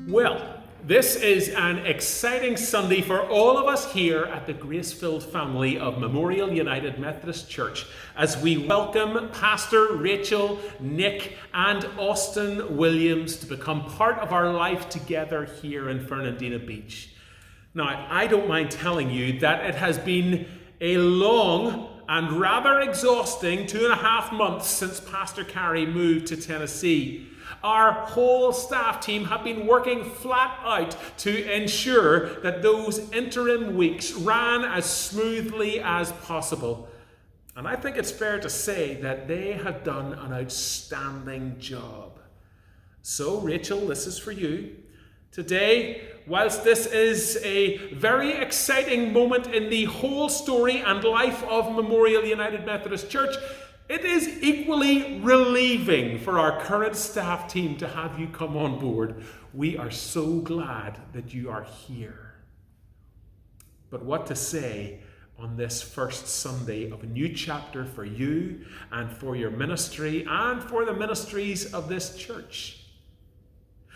Well, this is an exciting Sunday for all of us here at the grace-filled family of Memorial United Methodist Church as we welcome Pastor Rachel, Nick and Austin Williams to become part of our life together here in Fernandina Beach. Now, I don't mind telling you that it has been a long and rather exhausting 2.5 months since Pastor Carey moved to Tennessee. Our whole staff team have been working flat out to ensure that those interim weeks ran as smoothly as possible. And I think it's fair to say that they have done an outstanding job. So, Rachel, this is for you. Today, whilst this is a very exciting moment in the whole story and life of Memorial United Methodist Church, it is equally relieving for our current staff team to have you come on board. We are so glad that you are here. But what to say on this first Sunday of a new chapter for you and for your ministry and for the ministries of this church?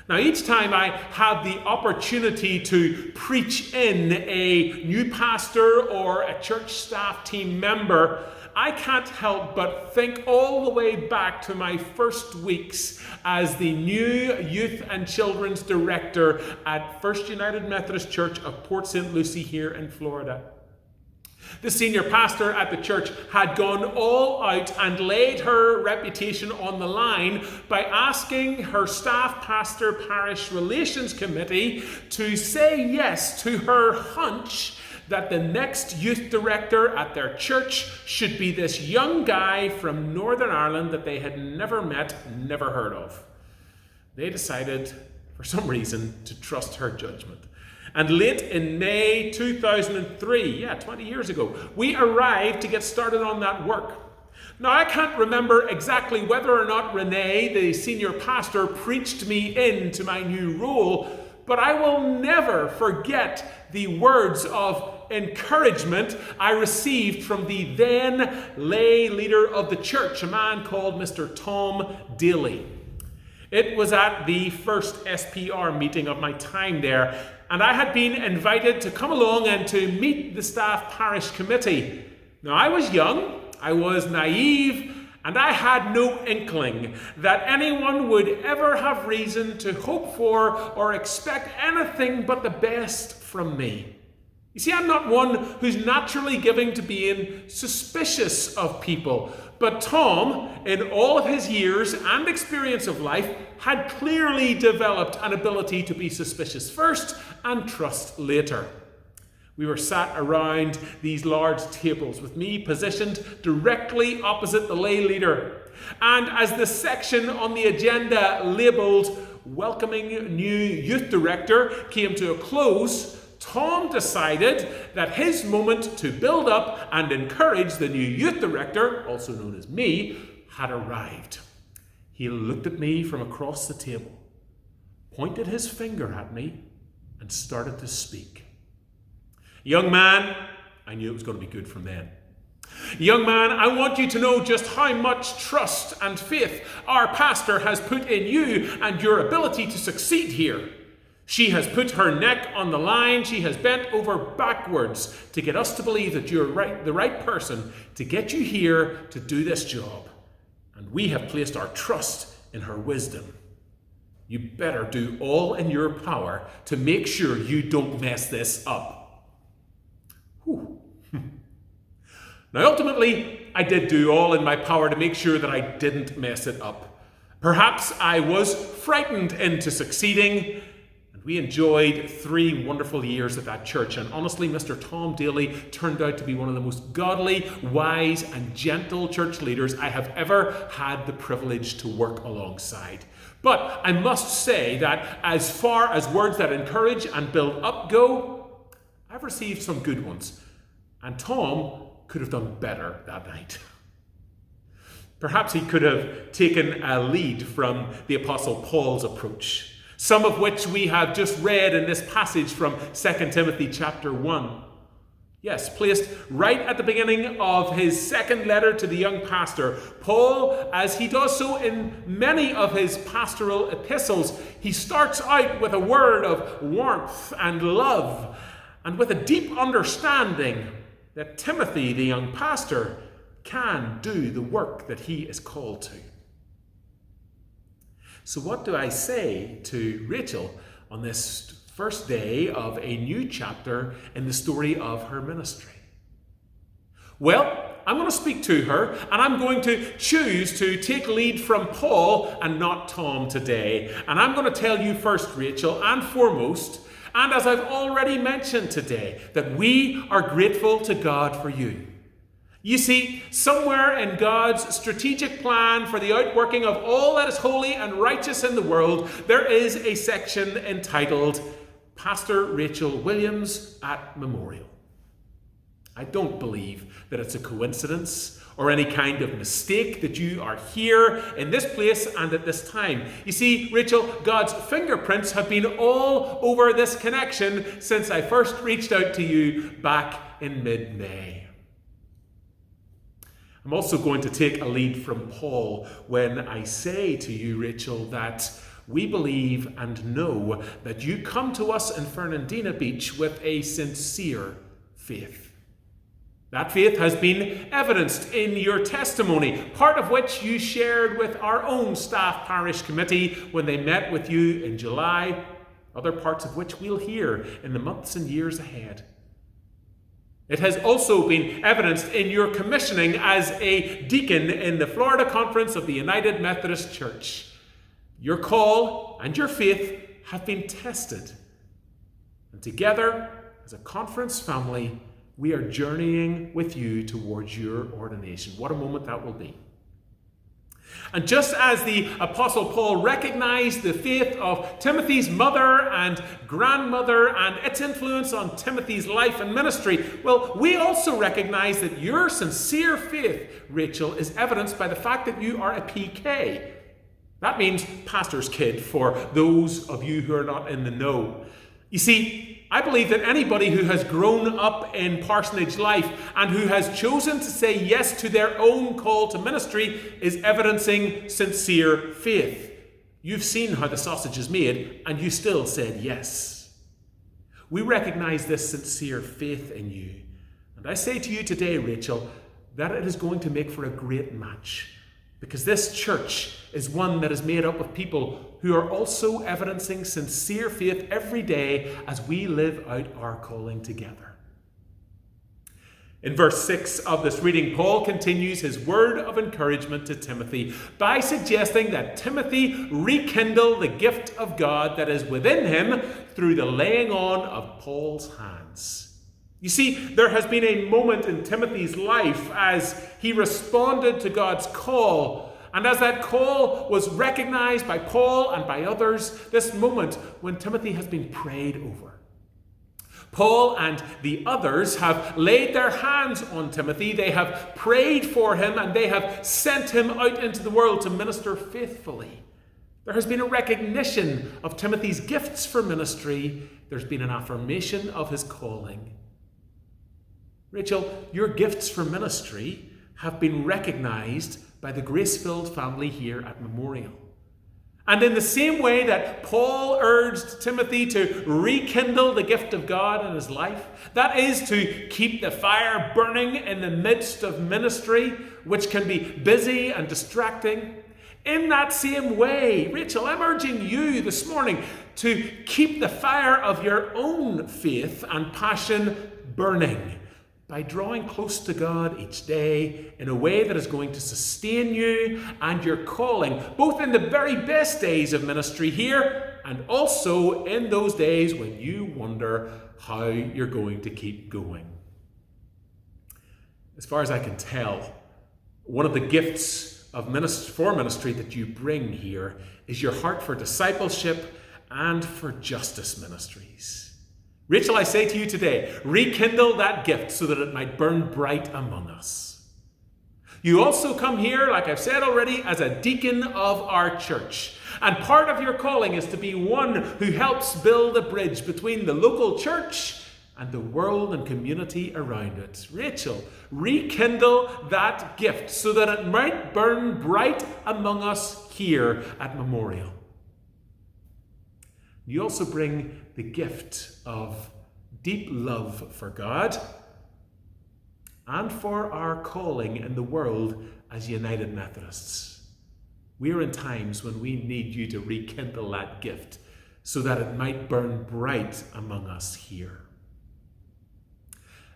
Now, each time I have the opportunity to preach in a new pastor or a church staff team member, I can't help but think all the way back to my first weeks as the new youth and children's director at First United Methodist Church of Port St. Lucie here in Florida. The senior pastor at the church had gone all out and laid her reputation on the line by asking her staff pastor parish relations committee to say yes to her hunch that the next youth director at their church should be this young guy from Northern Ireland that they had never met, never heard of. They decided, for some reason, to trust her judgment. And late in May 2003, 20 years ago, we arrived to get started on that work. Now, I can't remember exactly whether or not Renee, the senior pastor, preached me into my new role, but I will never forget the words of encouragement I received from the then lay leader of the church, a man called Mr. Tom Daly. It was at the first SPR meeting of my time there, and I had been invited to come along and to meet the staff parish committee. Now, I was young, I was naive, and I had no inkling that anyone would ever have reason to hope for or expect anything but the best from me. You see, I'm not one who's naturally given to being suspicious of people, but Tom, in all of his years and experience of life, had clearly developed an ability to be suspicious first and trust later. We were sat around these large tables with me positioned directly opposite the lay leader. And as the section on the agenda labelled Welcoming New Youth Director came to a close, Tom decided that his moment to build up and encourage the new youth director, also known as me, had arrived. He looked at me from across the table, pointed his finger at me, and started to speak. Young man, I knew it was going to be good from then. Young man, I want you to know just how much trust and faith our pastor has put in you and your ability to succeed here. She has put her neck on the line. She has bent over backwards to get us to believe that you're the right person to get you here to do this job. And we have placed our trust in her wisdom. You better do all in your power to make sure you don't mess this up. Whew. Now, ultimately, I did do all in my power to make sure that I didn't mess it up. Perhaps I was frightened into succeeding. We enjoyed 3 wonderful years at that church, and honestly, Mr. Tom Daly turned out to be one of the most godly, wise, and gentle church leaders I have ever had the privilege to work alongside. But I must say that as far as words that encourage and build up go, I've received some good ones, and Tom could have done better that night. Perhaps he could have taken a lead from the Apostle Paul's approach, some of which we have just read in this passage from 2 Timothy chapter 1. Yes, placed right at the beginning of his second letter to the young pastor. Paul, as he does so in many of his pastoral epistles, he starts out with a word of warmth and love, and with a deep understanding that Timothy, the young pastor, can do the work that he is called to. So what do I say to Rachel on this first day of a new chapter in the story of her ministry? Well, I'm going to speak to her, and I'm going to choose to take lead from Paul and not Tom today. And I'm going to tell you first, Rachel, and foremost, and as I've already mentioned today, that we are grateful to God for you. You see, somewhere in God's strategic plan for the outworking of all that is holy and righteous in the world, there is a section entitled Pastor Rachel Williams at Memorial. I don't believe that it's a coincidence or any kind of mistake that you are here in this place and at this time. You see, Rachel, God's fingerprints have been all over this connection since I first reached out to you back in mid-May. I'm also going to take a lead from Paul when I say to you, Rachel, that we believe and know that you come to us in Fernandina Beach with a sincere faith. That faith has been evidenced in your testimony, part of which you shared with our own staff parish committee when they met with you in July, other parts of which we'll hear in the months and years ahead. It has also been evidenced in your commissioning as a deacon in the Florida Conference of the United Methodist Church. Your call and your faith have been tested. And together, as a conference family, we are journeying with you towards your ordination. What a moment that will be. And just as the Apostle Paul recognized the faith of Timothy's mother and grandmother and its influence on Timothy's life and ministry, well, we also recognize that your sincere faith, Rachel, is evidenced by the fact that you are a PK. That means pastor's kid for those of you who are not in the know. You see, I believe that anybody who has grown up in parsonage life and who has chosen to say yes to their own call to ministry is evidencing sincere faith. You've seen how the sausage is made and you still said yes. We recognize this sincere faith in you. And I say to you today, Rachel, that it is going to make for a great match. Because this church is one that is made up of people who are also evidencing sincere faith every day as we live out our calling together. In verse 6 of this reading, Paul continues his word of encouragement to Timothy by suggesting that Timothy rekindle the gift of God that is within him through the laying on of Paul's hands. You see, there has been a moment in Timothy's life as he responded to God's call. And as that call was recognized by Paul and by others, this moment when Timothy has been prayed over. Paul and the others have laid their hands on Timothy. They have prayed for him and they have sent him out into the world to minister faithfully. There has been a recognition of Timothy's gifts for ministry. There's been an affirmation of his calling. Rachel, your gifts for ministry have been recognized by the grace-filled family here at Memorial. And in the same way that Paul urged Timothy to rekindle the gift of God in his life, that is to keep the fire burning in the midst of ministry, which can be busy and distracting. In that same way, Rachel, I'm urging you this morning to keep the fire of your own faith and passion burning, by drawing close to God each day in a way that is going to sustain you and your calling, both in the very best days of ministry here and also in those days when you wonder how you're going to keep going. As far as I can tell, one of the gifts of for ministry that you bring here is your heart for discipleship and for justice ministries. Rachel, I say to you today, rekindle that gift so that it might burn bright among us. You also come here, like I've said already, as a deacon of our church. And part of your calling is to be one who helps build a bridge between the local church and the world and community around it. Rachel, rekindle that gift so that it might burn bright among us here at Memorial. You also bring the gift of deep love for God and for our calling in the world as United Methodists. We are in times when we need you to rekindle that gift so that it might burn bright among us here.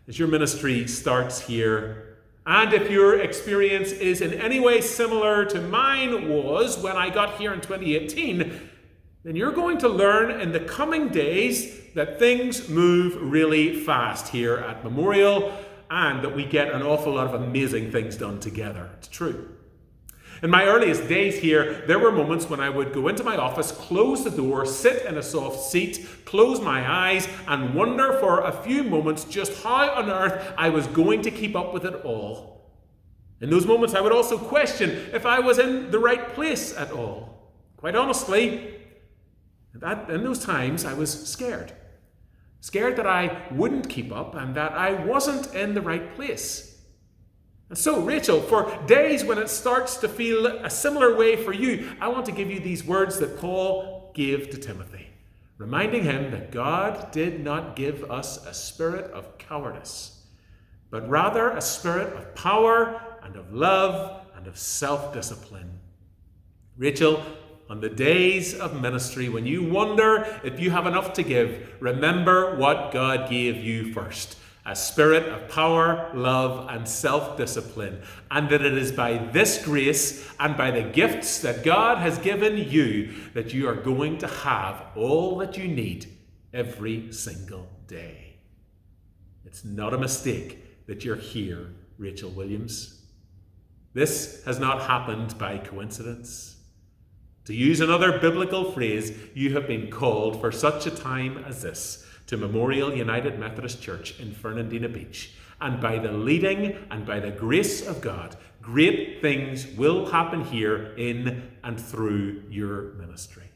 As your ministry starts here, and if your experience is in any way similar to mine was when I got here in 2018, then you're going to learn in the coming days that things move really fast here at Memorial and that we get an awful lot of amazing things done together. It's true. In my earliest days here, there were moments when I would go into my office, close the door, sit in a soft seat, close my eyes, and wonder for a few moments just how on earth I was going to keep up with it all. In those moments, I would also question if I was in the right place at all. Quite honestly, in those times, I was scared. Scared that I wouldn't keep up and that I wasn't in the right place. And so, Rachel, for days when it starts to feel a similar way for you, I want to give you these words that Paul gave to Timothy, reminding him that God did not give us a spirit of cowardice, but rather a spirit of power and of love and of self-discipline. Rachel, on the days of ministry, when you wonder if you have enough to give, remember what God gave you first. A spirit of power, love, and self-discipline. And that it is by this grace and by the gifts that God has given you that you are going to have all that you need every single day. It's not a mistake that you're here, Rachel Williams. This has not happened by coincidence. To use another biblical phrase, you have been called for such a time as this to Memorial United Methodist Church in Fernandina Beach. And by the leading and by the grace of God, great things will happen here in and through your ministry.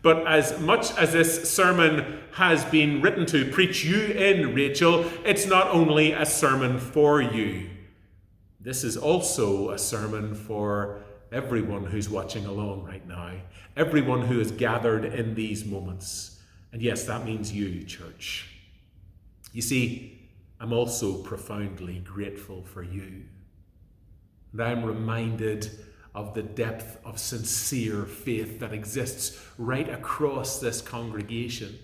But as much as this sermon has been written to preach you in, Rachel, it's not only a sermon for you. This is also a sermon for everyone who's watching along right now, everyone who is gathered in these moments. And yes, that means you, church. You see, I'm also profoundly grateful for you. And I'm reminded of the depth of sincere faith that exists right across this congregation.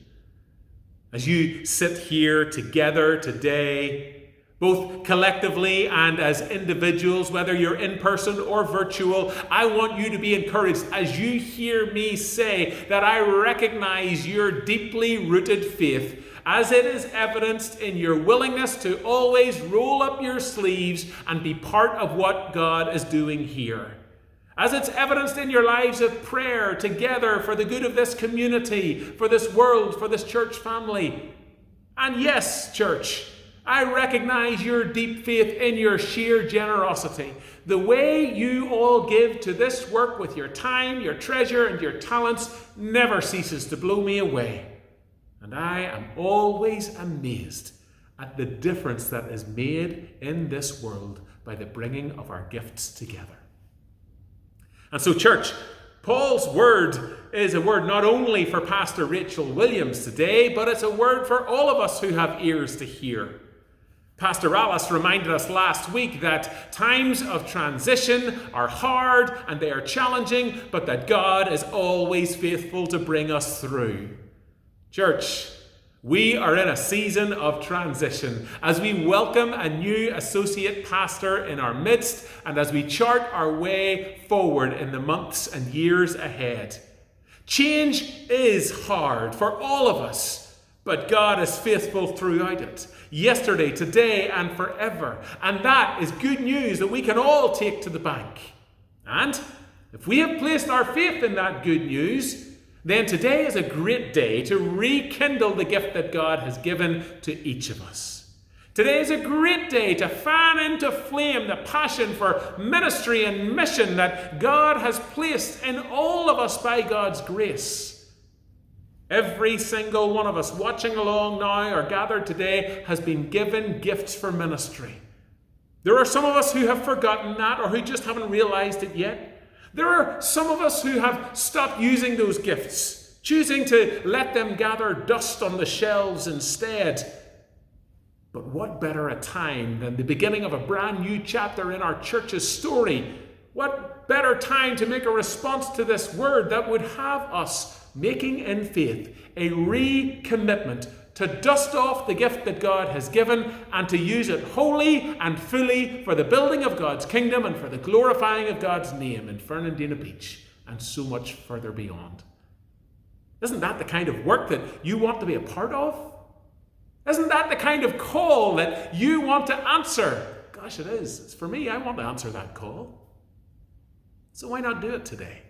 As you sit here together today, both collectively and as individuals, whether you're in person or virtual, I want you to be encouraged as you hear me say that I recognize your deeply rooted faith as it is evidenced in your willingness to always roll up your sleeves and be part of what God is doing here. As it's evidenced in your lives of prayer together for the good of this community, for this world, for this church family. And yes, church, I recognize your deep faith in your sheer generosity. The way you all give to this work with your time, your treasure, and your talents never ceases to blow me away. And I am always amazed at the difference that is made in this world by the bringing of our gifts together. And so, church, Paul's word is a word not only for Pastor Rachel Williams today, but it's a word for all of us who have ears to hear. Pastor Alice reminded us last week that times of transition are hard and they are challenging, but that God is always faithful to bring us through. Church, we are in a season of transition as we welcome a new associate pastor in our midst and as we chart our way forward in the months and years ahead. Change is hard for all of us, but God is faithful throughout it. Yesterday, today, and forever. And that is good news that we can all take to the bank. And if we have placed our faith in that good news, then today is a great day to rekindle the gift that God has given to each of us. Today is a great day to fan into flame the passion for ministry and mission that God has placed in all of us by God's grace. Every single one of us watching along now or gathered today has been given gifts for ministry. There are some of us who have forgotten that or who just haven't realized it yet. There are some of us who have stopped using those gifts, choosing to let them gather dust on the shelves instead. But what better a time than the beginning of a brand new chapter in our church's story? What better time to make a response to this word that would have us making in faith a recommitment to dust off the gift that God has given and to use it wholly and fully for the building of God's kingdom and for the glorifying of God's name in Fernandina Beach and so much further beyond. Isn't that the kind of work that you want to be a part of? Isn't that the kind of call that you want to answer? Gosh, it is. It's for me. I want to answer that call. So why not do it today?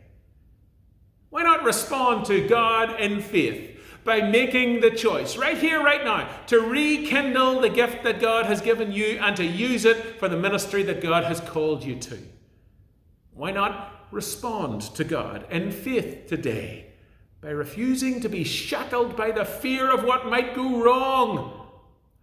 Why not respond to God in faith by making the choice right here, right now, to rekindle the gift that God has given you and to use it for the ministry that God has called you to? Why not respond to God in faith today by refusing to be shackled by the fear of what might go wrong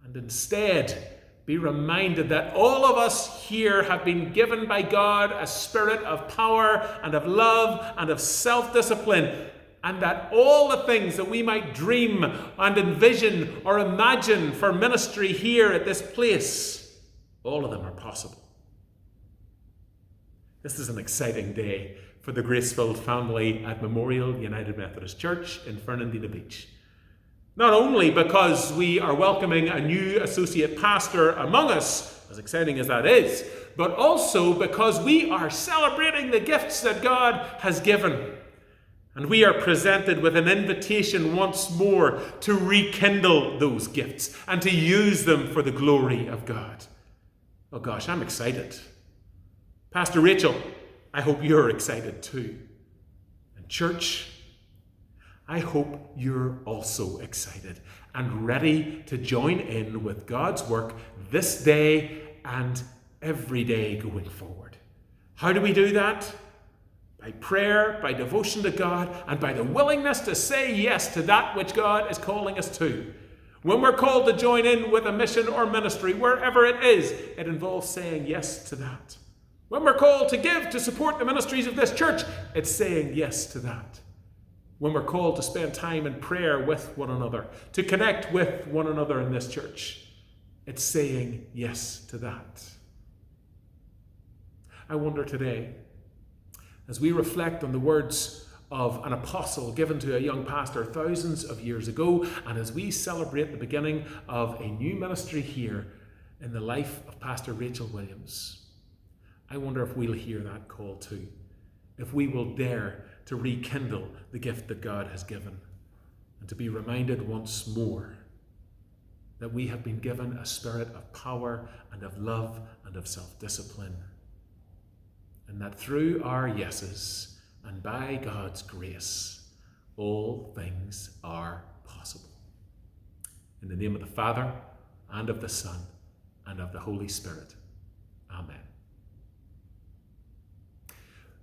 and instead be reminded that all of us here have been given by God a spirit of power and of love and of self-discipline, and that all the things that we might dream and envision or imagine for ministry here at this place, all of them are possible. This is an exciting day for the Grace-Filled family at Memorial United Methodist Church in Fernandina Beach. Not only because we are welcoming a new associate pastor among us, as exciting as that is, but also because we are celebrating the gifts that God has given. And we are presented with an invitation once more to rekindle those gifts and to use them for the glory of God. Oh gosh, I'm excited. Pastor Rachel, I hope you're excited too. And church, I hope you're also excited and ready to join in with God's work this day and every day going forward. How do we do that? By prayer, by devotion to God, and by the willingness to say yes to that which God is calling us to. When we're called to join in with a mission or ministry, wherever it is, it involves saying yes to that. When we're called to give to support the ministries of this church, it's saying yes to that. When we're called to spend time in prayer with one another, to connect with one another in this church, it's saying yes to that. I wonder today, as we reflect on the words of an apostle given to a young pastor thousands of years ago, and as we celebrate the beginning of a new ministry here in the life of Pastor Rachel Williams, I wonder if we'll hear that call too, if we will dare to rekindle the gift that God has given, and to be reminded once more that we have been given a spirit of power and of love and of self-discipline, and that through our yeses and by God's grace, all things are possible. In the name of the Father, and of the Son, and of the Holy Spirit. Amen.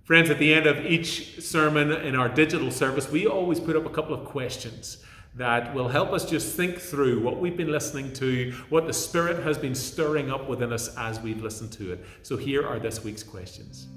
Friends, at the end of each sermon in our digital service, we always put up a couple of questions that will help us just think through what we've been listening to, what the Spirit has been stirring up within us as we've listened to it. So here are this week's questions.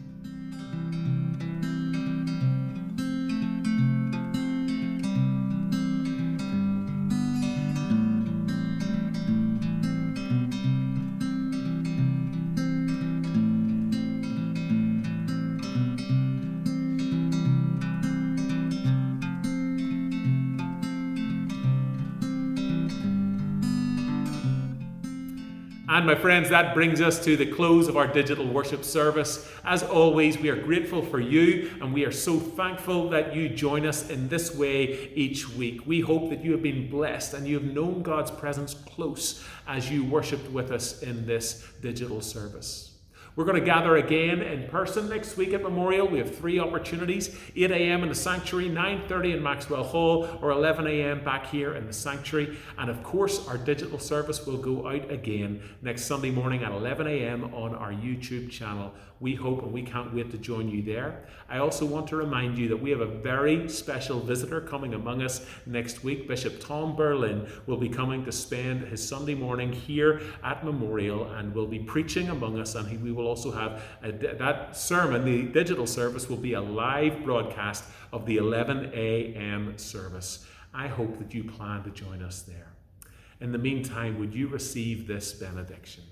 And my friends, that brings us to the close of our digital worship service. As always, we are grateful for you, and we are so thankful that you join us in this way each week. We hope that you have been blessed and you have known God's presence close as you worshiped with us in this digital service. We're going to gather again in person next week at Memorial. We have 3 opportunities: 8 a.m. in the sanctuary, 9:30 in Maxwell Hall, or 11 a.m. back here in the sanctuary. And of course, our digital service will go out again next Sunday morning at 11 a.m. on our YouTube channel. We hope and we can't wait to join you there. I also want to remind you that we have a very special visitor coming among us next week. Bishop Tom Berlin will be coming to spend his Sunday morning here at Memorial and will be preaching among us, and we will also have that sermon. The digital service will be a live broadcast of the 11 a.m. service. I hope that you plan to join us there. In the meantime, would you receive this benediction?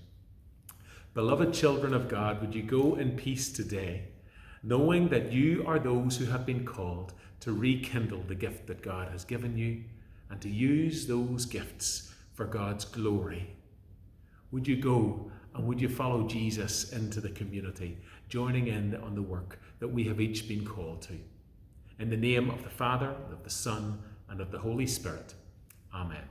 Beloved children of God, would you go in peace today, knowing that you are those who have been called to rekindle the gift that God has given you and to use those gifts for God's glory. Would you go and would you follow Jesus into the community, joining in on the work that we have each been called to? In the name of the Father, and of the Son, and of the Holy Spirit. Amen.